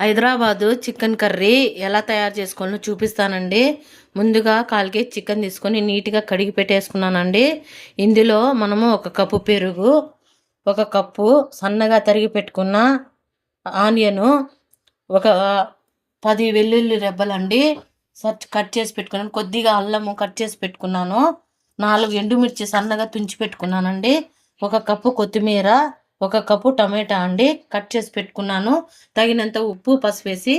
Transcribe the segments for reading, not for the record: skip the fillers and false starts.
Hyderabad chicken curry ఎలా తయారు చేసుకోవాలో చూపిస్తానండి. ముందుగా 1/4 కేజీ చికెన్ తీసుకొని నీట్గా కడిగి పెట్టేసుకున్నానండి. ఇందులో మనము 1 కప్పు పెరుగు, 1 కప్పు సన్నగా తరిగి పెట్టుకున్న ఆనియను, ఒక 10 వెల్లుల్లి రెబ్బలండి కట్ చేసి పెట్టుకున్నాను. కొద్దిగా అల్లము కట్ చేసి పెట్టుకున్నాను. 4 ఎండుమిర్చి సన్నగా తుంచి పెట్టుకున్నానండి. 1 కప్పు కొత్తిమీర, 1 కప్పు టమాటా అండి కట్ చేసి పెట్టుకున్నాను. తగినంత ఉప్పు, పసుపు వేసి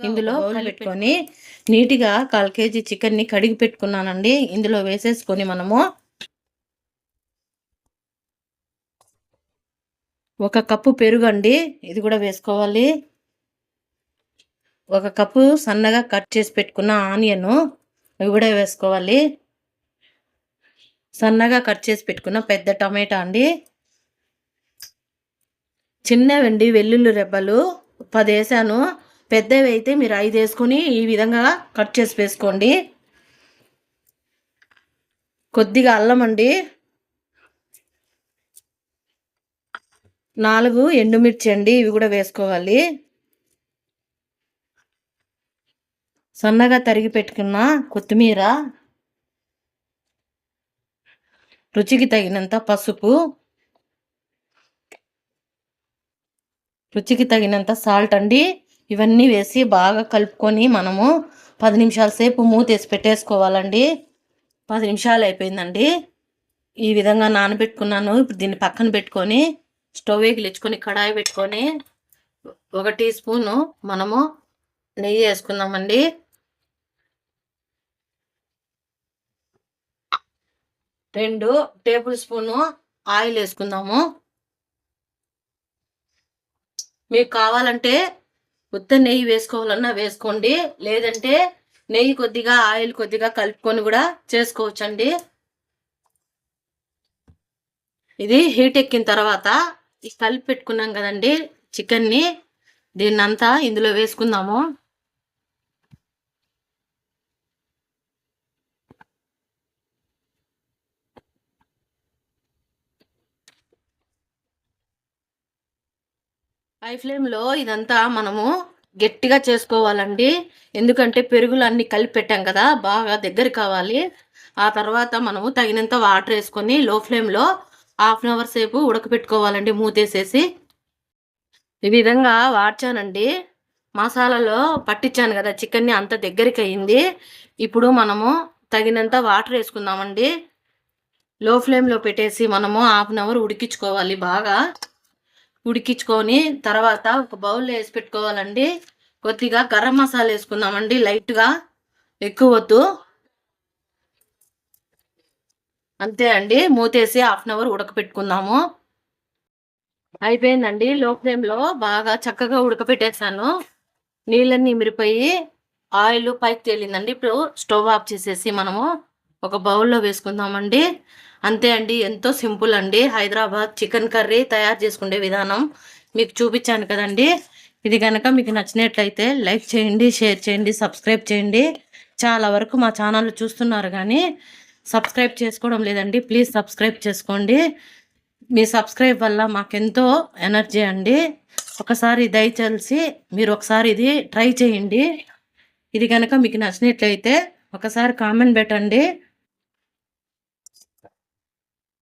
ఇందులో పెట్టుకొని నీట్గా 1/4 కేజీ చికెన్ని కడిగి పెట్టుకున్నానండి. ఇందులో వేసేసుకొని మనము 1 కప్పు పెరుగు అండి, ఇది కూడా వేసుకోవాలి. 1 కప్పు సన్నగా కట్ చేసి పెట్టుకున్న ఆనియను, ఇవి కూడా వేసుకోవాలి. సన్నగా కట్ చేసి పెట్టుకున్న పెద్ద టమాటా అండి, చిన్నవండి వెల్లుల్లి రెబ్బలు 10 వేసాను. పెద్దవి అయితే మీరు 5 వేసుకొని ఈ విధంగా కట్ చేసి వేసుకోండి. కొద్దిగా అల్లం అండి, 4 ఎండుమిర్చి అండి, ఇవి కూడా వేసుకోవాలి. సన్నగా తరిగి పెట్టుకున్న కొత్తిమీర, రుచికి తగినంత పసుపు, రుచికి తగినంత సాల్ట్ అండి, ఇవన్నీ వేసి బాగా కలుపుకొని మనము 10 నిమిషాల సేపు మూతేసి పెట్టేసుకోవాలండి. 10 నిమిషాలు అయిపోయిందండి. ఈ విధంగా నానబెట్టుకున్నాను. ఇప్పుడు దీన్ని పక్కన పెట్టుకొని స్టవ్ వెలిగించుకొని కడాయి పెట్టుకొని 1 టీ స్పూను మనము నెయ్యి వేసుకుందామండి. 2 టేబుల్ స్పూను ఆయిల్ వేసుకుందాము. మీకు కావాలంటే ఉత్త నెయ్యి వేసుకోవాలన్నా వేసుకోండి, లేదంటే నెయ్యి కొద్దిగా ఆయిల్ కొద్దిగా కలుపుకొని కూడా చేసుకోవచ్చండి. ఇది హీట్ ఎక్కిన తర్వాత కలిపి పెట్టుకున్నాం కదండి చికెన్ని, దీన్నంతా ఇందులో వేసుకుందాము. హై ఫ్లేమ్లో ఇదంతా మనము గట్టిగా చేసుకోవాలండి. ఎందుకంటే పెరుగులు అన్నీ కలిపి పెట్టాం కదా, బాగా దగ్గర కావాలి. ఆ తర్వాత మనము తగినంత వాటర్ వేసుకొని లో ఫ్లేమ్లో 1/2 అవర్ సేపు ఉడకపెట్టుకోవాలండి మూతేసేసి. ఈ విధంగా వాడ్చానండి. మసాలాలో పట్టించాను కదా చికెన్ని, అంత దగ్గరికి అయింది. ఇప్పుడు మనము తగినంత వాటర్ వేసుకుందామండి. లో ఫ్లేమ్లో పెట్టేసి మనము 1/2 అవర్ ఉడికించుకోవాలి. బాగా ఉడికించుకొని తర్వాత ఒక బౌల్లో వేసి పెట్టుకోవాలండి. కొద్దిగా గరం మసాలా వేసుకుందామండి, లైట్గా, ఎక్కువ వద్దు. అంతే అండి, మూతేసి 1/2 అవర్ ఉడకపెట్టుకుందాము. అయిపోయిందండి. లో ఫ్లేమ్లో బాగా చక్కగా ఉడకపెట్టేసాను. నీళ్ళన్నీ మిరిపోయి ఆయిల్ పైకి తేలిందండి. ఇప్పుడు స్టవ్ ఆఫ్ చేసేసి మనము ఒక బౌల్లో వేసుకుందామండి. అంతే అండి, ఎంతో సింపుల్ అండి. హైదరాబాద్ చికెన్ కర్రీ తయారు చేసుకునే విధానం మీకు చూపించాను కదండి. ఇది కనుక మీకు నచ్చినట్లయితే లైక్ చేయండి, షేర్ చేయండి, సబ్స్క్రైబ్ చేయండి. చాలా వరకు మా ఛానల్ చూస్తున్నారు కానీ సబ్స్క్రైబ్ చేసుకోవడం లేదండి. ప్లీజ్ సబ్స్క్రైబ్ చేసుకోండి. మీ సబ్స్క్రైబ్ వల్ల మాకెంతో ఎనర్జీ అండి. ఒకసారి దయచేసి మీరు ఒకసారి ఇది ట్రై చేయండి. ఇది కనుక మీకు నచ్చినట్లయితే ఒకసారి కామెంట్ పెట్టండి.